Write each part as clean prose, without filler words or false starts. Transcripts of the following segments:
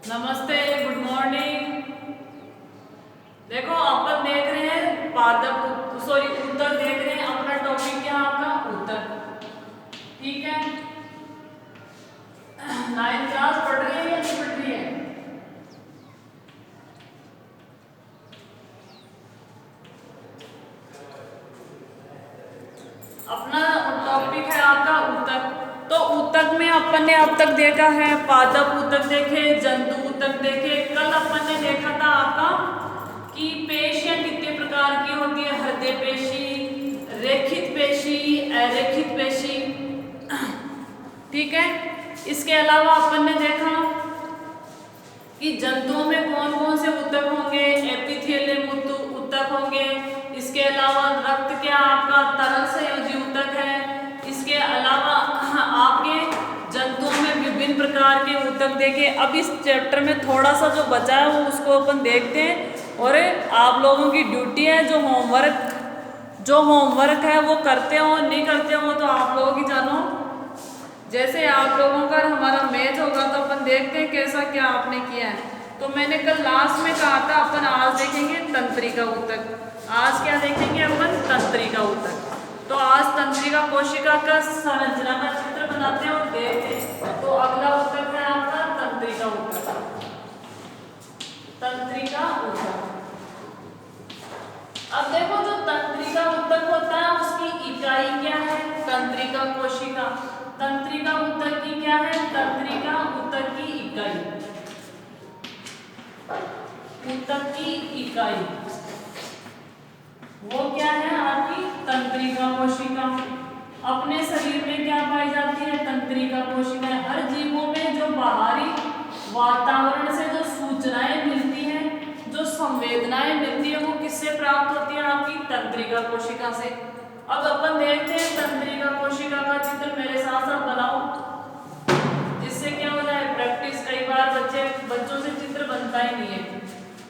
नमस्ते, good morning. देखो अपन देख रहे हैं पादप सॉरी उत्तर देख रहे हैं। अपना टॉपिक क्या है? आपका उत्तर। ठीक है, 9th क्लास पढ़ रही है या नहीं पढ़ रही है? अपना टॉपिक है आपका उत्तर। तो ऊतक में अपन ने अब तक देखा है पादप ऊतक देखे, जंतु ऊतक देखे। कल अपन ने देखा था आपका कि पेशियां कितने प्रकार की होती है। हृदय पेशी, रेखित पेशी, अरेखित पेशी। ठीक है, इसके अलावा अपन ने देखा कि जंतुओं में कौन कौन से ऊतक होंगे। एपिथेलियम ऊतक होंगे। इसके अलावा रक्त क्या आपका तरल संयोजी ऊतक है। इसके अलावा आपके जंतुओं में विभिन्न प्रकार के ऊतक देखे। अब इस चैप्टर में थोड़ा सा जो बचा है वो उसको अपन देखते हैं। और आप लोगों की ड्यूटी है जो होमवर्क है वो करते हो नहीं करते हो तो आप लोगों की जानो। जैसे आप लोगों का हमारा मैच होगा तो अपन देखते हैं कैसा क्या आपने किया है। तो मैंने कल लास्ट में कहा था अपन आज देखेंगे तंत्रिका ऊतक। आज क्या देखेंगे अपन? तंत्रिका ऊतक। तो आज तंत्रिका कोशिका का संरचना का चित्र बनाते हैं और देखते हैं। तो अगला ऊतक है आपका तंत्रिका ऊतक। तंत्रिका ऊतक। अब देखो जो तंत्रिका ऊतक होता है उसकी इकाई क्या है? तंत्रिका कोशिका। तंत्रिका ऊतक की क्या है? तंत्रिका ऊतक की इकाई। ऊतक की इकाई वो क्या है? आपकी तंत्रिका कोशिका। अपने शरीर में क्या पाई जाती है? तंत्रिका कोशिका। हर जीवों में जो बाहरी वातावरण से जो सूचनाएं मिलती हैं, जो संवेदनाएं मिलती है, वो किससे प्राप्त होती है? आपकी तंत्रिका कोशिका से। अब अपन देखते हैं तंत्रिका कोशिका का चित्र मेरे साथ साथ बनाओ, जिससे क्या हो जाए प्रैक्टिस। कई बार बच्चों से चित्र बनता ही नहीं है।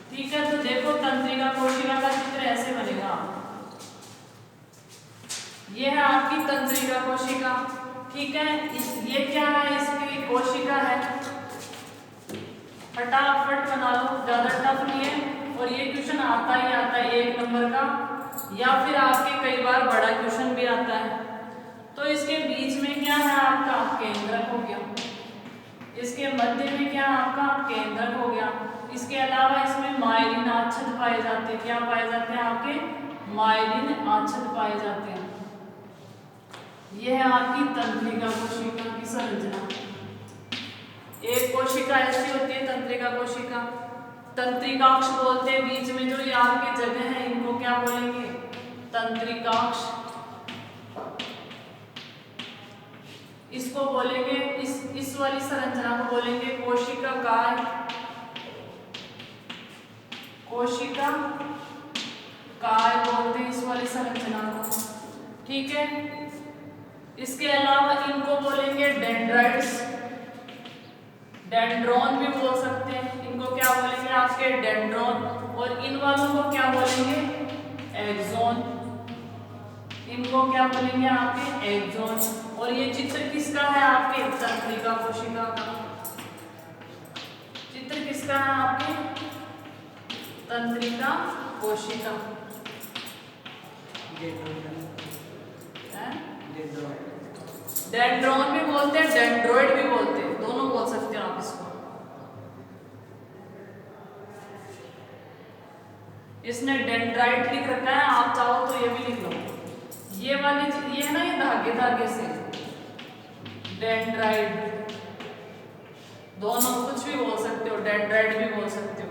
ठीक है, तो देखो तंत्रिका कोशिका का चित्र ऐसे बनेगा। ये है आपकी तंत्रिका कोशिका। ठीक है, ये क्या है? इसकी कोशिका है। फटाफट बना लो, ज्यादा टफ नहीं है। और ये क्वेश्चन आता ही आता है 1 नंबर का, या फिर आपके कई बार बड़ा क्वेश्चन भी आता है। तो इसके बीच में क्या है? आपका केंद्रक हो गया। इसके मध्य में क्या आपका केंद्रक हो गया। इसके अलावा इसमें माइलिन आच्छद पाए जाते हैं। क्या पाए जाते हैं? आपके माइलिन आच्छद पाए जाते हैं। यह है आपकी तंत्रिका कोशिका की संरचना। एक कोशिका ऐसी होती है तंत्रिका कोशिका, तंत्रिकाक्ष बोलते हैं। बीच में जो ये आपके जगह है इनको क्या बोलेंगे? तंत्रिकाक्ष। इसको बोलेंगे, इस वाली संरचना को बोलेंगे कोशिका काय। कोशिका काय बोलते हैं इस वाली संरचना को। ठीक है, इसके अलावा इनको बोलेंगे डेंड्राइट्स। डेंड्रॉन भी बोल सकते हैं। इनको क्या बोलेंगे? आपके डेंड्रॉन। और इन वालों को क्या बोलेंगे? एक्सोन। इनको क्या बोलेंगे? आपके एक्सोन। और ये चित्र किसका है? आपके तंत्रिका कोशिका का। चित्र किसका है? आपके तंत्रिका कोशिका। डेंड्रॉन भी बोलते हैं, डेंड्रॉइड भी बोलते हैं, दोनों बोल सकते हैं आप इसको। इसने डेंड्राइट लिख रखा है, आप चाहो तो ये भी लिख लो। ये वाली ये है ना, ये धागे धागे से डेंड्राइट। दोनों कुछ भी बोल सकते हो, डेंड्राइट भी बोल सकते हो।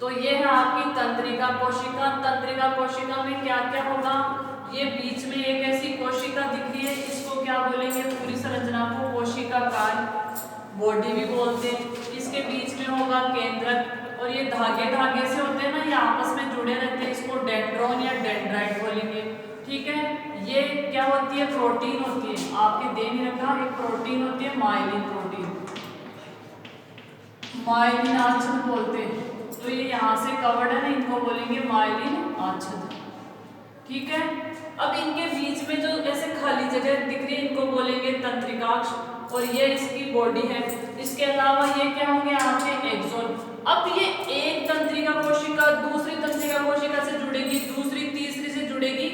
तो ये है आपकी तंत्रिका कोशिका। तंत्रिका कोशिका में क्या क्या होगा? ये बीच में एक ऐसी कोशिका दिख रही है, इसको क्या बोलेंगे? पूरी संरचना को कोशिका काय, बॉडी भी बोलते हैं। इसके बीच में होगा केंद्रक। और ये धागे धागे से होते हैं ना, ये आपस में जुड़े रहते हैं, इसको डेंड्रॉन या डेंड्राइट बोलेंगे। ठीक है, ये क्या होती है? प्रोटीन होती है। आपके दे नहीं रखा, एक प्रोटीन होती है माइलिन प्रोटीन। माइलिन आच्छद बोलते हैं। तो ये यहाँ से कवर्ड है ना, इनको बोलेंगे माइलिन आच्छद। ठीक है। अब इनके बीच में जो ऐसे खाली जगह दिख रही है इनको बोलेंगे तंत्रिकाक्ष, और ये इसकी बॉडी है। इसके अलावा ये क्या होंगे आपके एक्सोन। अब ये एक तंत्रिका कोशिका दूसरी तंत्रिका कोशिका से जुड़ेगी, दूसरी तीसरी से जुड़ेगी,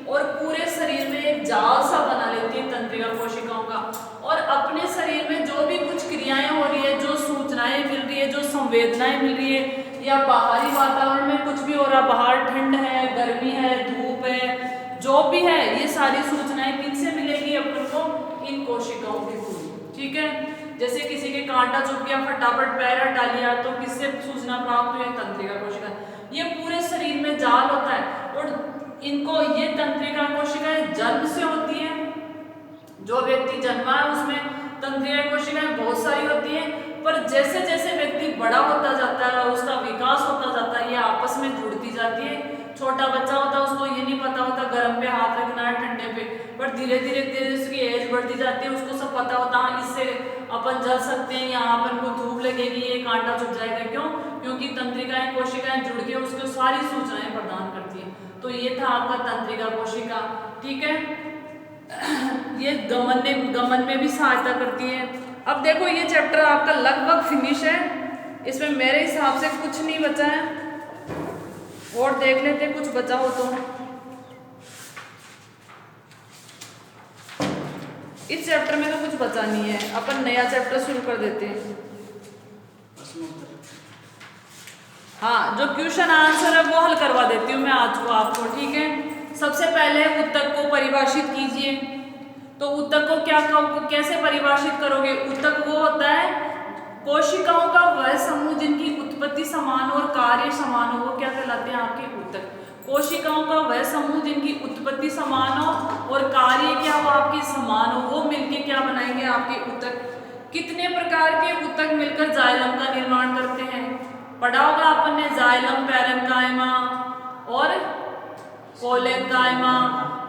और पूरे शरीर में एक जाल सा बना लेती है तंत्रिका कोशिकाओं का। और अपने शरीर में जो भी कुछ क्रियाएं हो रही है, जो सूचनाएं मिल रही है, जो संवेदनाएं मिल रही है, या बाहरी वातावरण में कुछ भी हो रहा, बाहर ठंड है, गर्मी है, धूप है, जो भी है, ये सारी सूचनाएं किनसे मिलेगी अपन को, इन कोशिकाओं के थ्रू। ठीक है। जैसे किसी के कांटा चुभ गया, फटाफट पैर हटा लिया, तो किससे सूचना प्राप्त हुई, तंत्रिका कोशिका। ये पूरे शरीर में जाल होता है, और इनको ये तंत्रिका कोशिकाएं जन्म से होती है। जो व्यक्ति जन्मा है उसमें तंत्रिका कोशिकाएं बहुत सारी होती है, पर जैसे जैसे व्यक्ति बड़ा होता जाता है, उसका विकास होता जाता है, ये आपस में जुड़ती जाती है। छोटा बच्चा होता है, उसको ये नहीं पता होता गर्म पे हाथ रखना है, ठंडे पे, पर धीरे धीरे उसकी एज बढ़ती जाती है, उसको सब पता होता है, इससे अपन जल सकते हैं, यहाँ अपन को धूप लगेगी, ये कांटा चुभ जाएगा। क्यों? क्योंकि तंत्रिकाएं कोशिकाएं जुड़ के उसको सारी सूचनाएं प्रदान करती है। तो ये था आपका तंत्रिका कोशिका। ठीक है। ये गमन में भी सहायता करती है। अब देखो ये चैप्टर आपका लगभग फिनिश है, इसमें मेरे हिसाब से कुछ नहीं बचा है, और देख लेते कुछ बचा हो तो। इस चैप्टर में तो कुछ बचा नहीं है, अपन नया चैप्टर शुरू कर देते हैं। हाँ, जो क्वेश्चन आंसर है वो हल करवा देती हूँ मैं आज को आपको। ठीक है। सबसे पहले ऊतक को परिभाषित कीजिए। तो ऊतक को कैसे परिभाषित करोगे? ऊतक वो होता है कोशिकाओं का वह समूह जिनकी उत्पत्ति समान और कार्य समान हो, वो क्या कहलाते हैं आपके ऊतक। कोशिकाओं का वह समूह जिनकी उत्पत्ति समान हो और कार्य क्या हो आपके समान हो, वो मिलके क्या बनाएंगे आपके ऊतक। कितने प्रकार के ऊतक मिलकर जाइलम का निर्माण करते हैं? पढ़ा होगा अपन ने, जाइलम, पैरेन्काइमा और कोलेन्काइमा।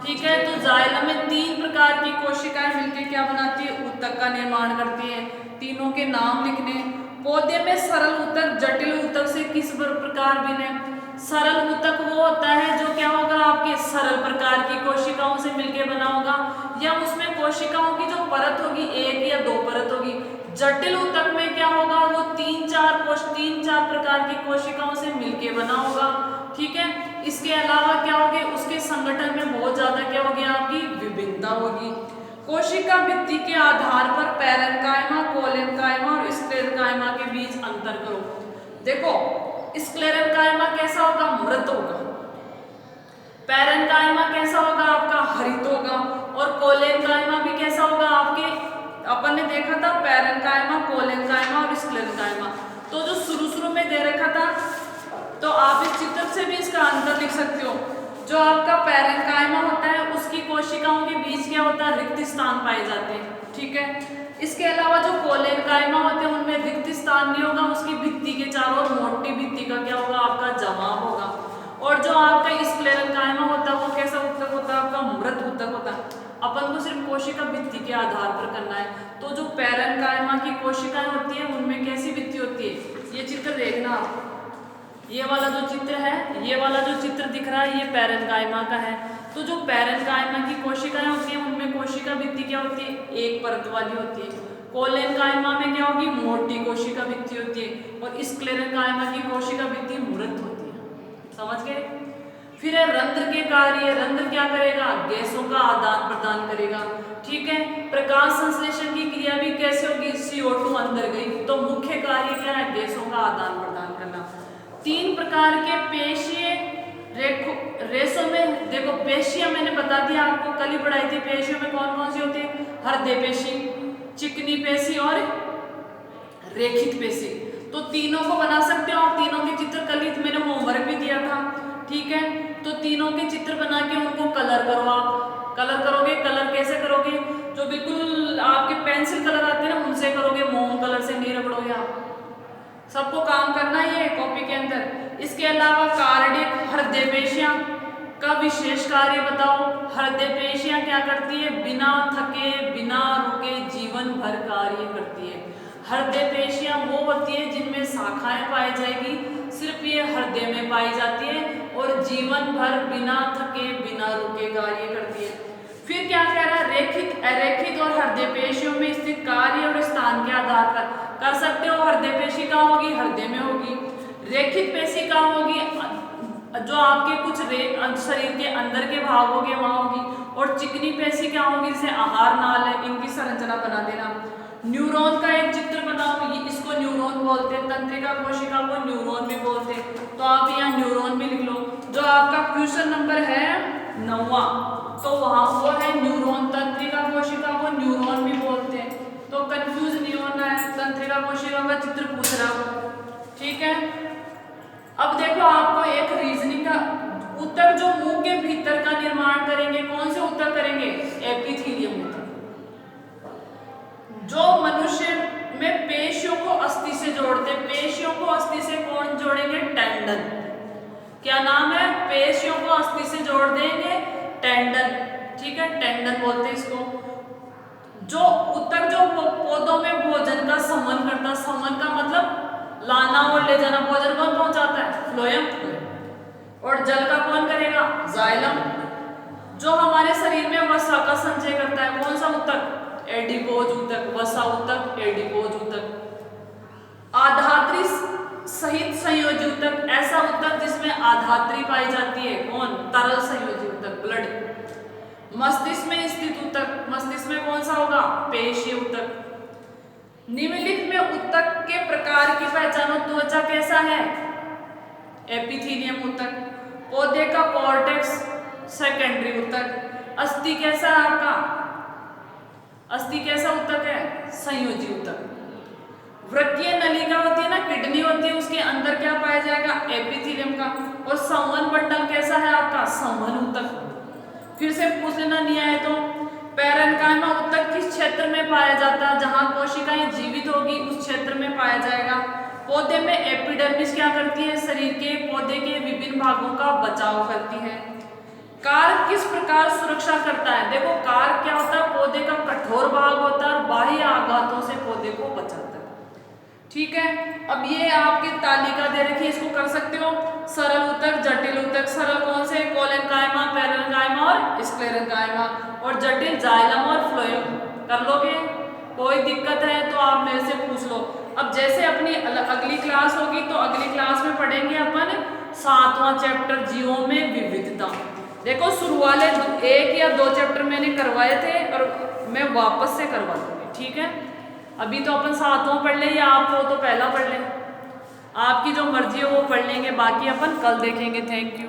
ठीक है। तो जाइलम में 3 प्रकार की कोशिकाएं मिलकर क्या बनाती है? ऊतक का निर्माण करती है। तीनों के नाम लिखने। पौधे में सरल ऊतक जटिल ऊतक से किस प्रकार भिन्न है? सरल ऊतक वो होता है जो क्या होगा आपके सरल प्रकार की कोशिकाओं से मिलकर बना होगा, या उसमें कोशिकाओं की जो परत होगी 1 या 2 परत होगी। जटिल ऊतक में क्या होगा? वो 3-4 प्रकार की कोशिकाओं से मिलके बना होगा। ठीक है। इसके अलावा क्या होगी? उसके संगठन में बहुत ज्यादा क्या होगी आपकी विभिन्नता होगी। कोशिका भित्ति के आधार पर पैरेन्काइमा, कोलेन्काइमा और स्क्लेरेन्काइमा के बीच अंतर करो। देखो, स्क्लेरेन्काइमा कैसा होगा? मृत होगा। पैरेन्काइमा कैसा होगा? आपका हरित होगा। और कोलेन्काइमा भी कैसा होगा आपके, अपन ने देखा था पैरेन्काइमा, कोलेन्काइमा और स्क्लेरेन्काइमा। तो जो शुरू में दे रखा था, तो आप इस चित्र से भी इसका अंतर लिख सकते हो। जो आपका पैरेन्काइमा होता है उसकी कोशिकाओं के बीच क्या होता है? रिक्त स्थान पाए जाते हैं। ठीक है। इसके अलावा जो कोलेन्काइमा होते हैं उनमें रिक्त स्थान नहीं होगा, उसकी भित्ति के चारों ओर मोटी भित्ति का क्या होगा आपका जमाव होगा। और जो आपका स्क्लेरेन्काइमा होता है वो कैसा ऊतक होता है? आपका मृत ऊतक होता है। अपन को सिर्फ कोशिका भित्ति के आधार पर करना है। तो जो पैरेन्काइमा की कोशिकाएं होती है उनमें कैसी भित्ति होती है? ये चित्र देखना आप, ये वाला जो चित्र है, ये वाला जो चित्र दिख रहा है, ये पैरेन्काइमा का है। तो जो पैरेन्काइमा की कोशिकाएं होती हैं उनमें कोशिका भित्ति क्या होती है? 1 परत वाली होती है। कोलेन्काइमा में क्या होगी? मोटी कोशिका भित्ति होती है। और स्क्लेरेन्काइमा की कोशिका भित्ति मृत होती है। समझ गए? फिर है रंध्र के कार्य। रंध्र क्या करेगा? गैसों का आदान प्रदान करेगा। ठीक है। प्रकाश संश्लेषण की क्रिया भी कैसे होगी? CO2 अंदर गई, तो मुख्य कार्य क्या है? गैसों का आदान प्रदान करना। 3 प्रकार के पेशीय रेशों में, देखो पेशियां मैंने बता दिया आपको, कल ही पढ़ाई थी। पेशियों में कौन कौन सी होती है? हृदय पेशी, चिकनी पेशी और रेखित पेशी। तो तीनों को बना सकते हो आप। तीनों के चित्र कल ही मैंने होमवर्क भी दिया था। ठीक है। तो तीनों के चित्र बना के उनको कलर करो। आप कलर करोगे, कलर कैसे करोगे? जो बिल्कुल आपके पेंसिल कलर आते हैं ना उनसे करोगे, मोम कलर से नहीं रगड़ोगे आप। सबको काम करना ही है कॉपी के अंदर। इसके अलावा कार्डियक, हृदय पेशियां का विशेष कार्य बताओ। हृदय पेशियां क्या करती है? बिना थके बिना रुके जीवन भर कार्य करती है। हृदय पेशियां वो होती है जिनमें शाखाएं पाई जाएगी, सिर्फ ये हृदय में पाई जाती है और जीवन भर बिना थके बिना कार्य करती है। फिर क्या कह रहा है, रेखित अरेखित और हृदय पेशियों में स्थित कार्य और स्थान के आधार पर कर सकते हो। हृदय पेशी कहाँ होगी, हृदय में होगी। रेखित पेशी कहाँ होगी, जो आपके कुछ शरीर के अंदर के भाग होंगे वहां होगी। और चिकनी पेशी क्या होगी, जैसे आहार नाल है, इनकी संरचना बना देना। न्यूरॉन का एक चित्र बनाओ, ये इसको न्यूरॉन बोलते हैं, तंत्रिका कोशिका को न्यूरॉन भी बोलते हैं। तो आप यहाँ न्यूरॉन भी लिख लो। जो आपका क्वेश्चन नंबर है 9वां, तो वहां वो है न्यूरॉन। तंत्रिका कोशिका को न्यूरॉन भी बोलते हैं, तो कंफ्यूज नहीं होना है। तंत्रिका कोशिका का चित्र पूछ रहा हूं, ठीक है। अब देखो आपको एक रीजनिंग का उत्तर, जो मुंह के भीतर का निर्माण करेंगे, कौन से उत्तर करेंगे, एपिथेलियम उत्तर। जो मनुष्य में पेशियों को अस्थि से जोड़ते, पेशियों को अस्थि से कौन जोड़ेंगे, टेंडन। क्या नाम है, पेशियों को अस्थि से जोड़ देंगे, टेंडन, ठीक है, टेंडन बोलते हैं इसको। जो उत्तर, जो पौधों में भोजन का समन करता, समन का मतलब लाना और ले जाना, भोजन कौन पहुंचाता है, फ्लोएम। और जल का कौन करेगा, जाइलम। जो हमारे शरीर में वसा का संचय करता है, कौन सा ऊतक, एडिपोज ऊतक, वसा ऊतक, एडिपोज ऊतक। आधात्री सहित संयोजी ऊतक, ऐसा ऊतक जिसमें आधात्री पाई जाती है, कौन, तरल संयोजी ऊतक, ब्लड। मस्तिष्क में स्थित ऊतक, मस्तिष्क में कौन सा होगा, पेशीय ऊतक। निम्नलिखित में ऊतक के प्रकार की पहचानो। त्वचा कैसा है, एपिथेलियम ऊतक। पौधे का कॉर्टेक्स, सेकेंडरी ऊतक। अस्थि कैसा है आपका, अस्थि कैसा ऊतक है, संयोजी ऊतक। वृक्कीय नलिका होती है ना, किडनी होती है, उसके अंदर क्या पाया जाएगा, एपिथेलियम का। और संवहन बंडल कैसा है आपका, संवहन ऊतक। फिर से पूछ लेना नहीं आए तो। पैरेन्काइमा ऊतक किस क्षेत्र में पाया जाता है, जहां कोशिकाएं जीवित होगी उस क्षेत्र में पाया जाएगा। पौधे में एपिडर्मिस क्या करती है, शरीर के पौधे के विभिन्न भागों का बचाव करती है। कार्य किस प्रकार सुरक्षा करता है, देखो कार्य क्या होता है, पौधे का कठोर भाग होता है और बाह्य आघातों से पौधे को बचाता है, ठीक है। अब ये आपकी तालिका दे रखी है, इसको कर सकते हो। सरल ऊतक, जटिल ऊतक। सरल कौन से, कोलेनकाइमा, पैरेन्काइमा और स्क्लेरेन्काइमा। और जटिल जाइलम और फ्लोएम। कर लोगे, कोई दिक्कत है तो आप मेरे से पूछ लो। अब जैसे अपनी अगली क्लास होगी तो अगली क्लास में पढ़ेंगे अपन 7वां चैप्टर, जीवों में विविधता। देखो शुरू वाले 1 या 2 चैप्टर मैंने करवाए थे और मैं वापस से करवा दूंगी, ठीक है। अभी तो अपन 7वां पढ़ लें या आप वो तो पहला पढ़ लें, आपकी जो मर्जी हो वो पढ़ लेंगे, बाकी अपन कल देखेंगे। Thank you.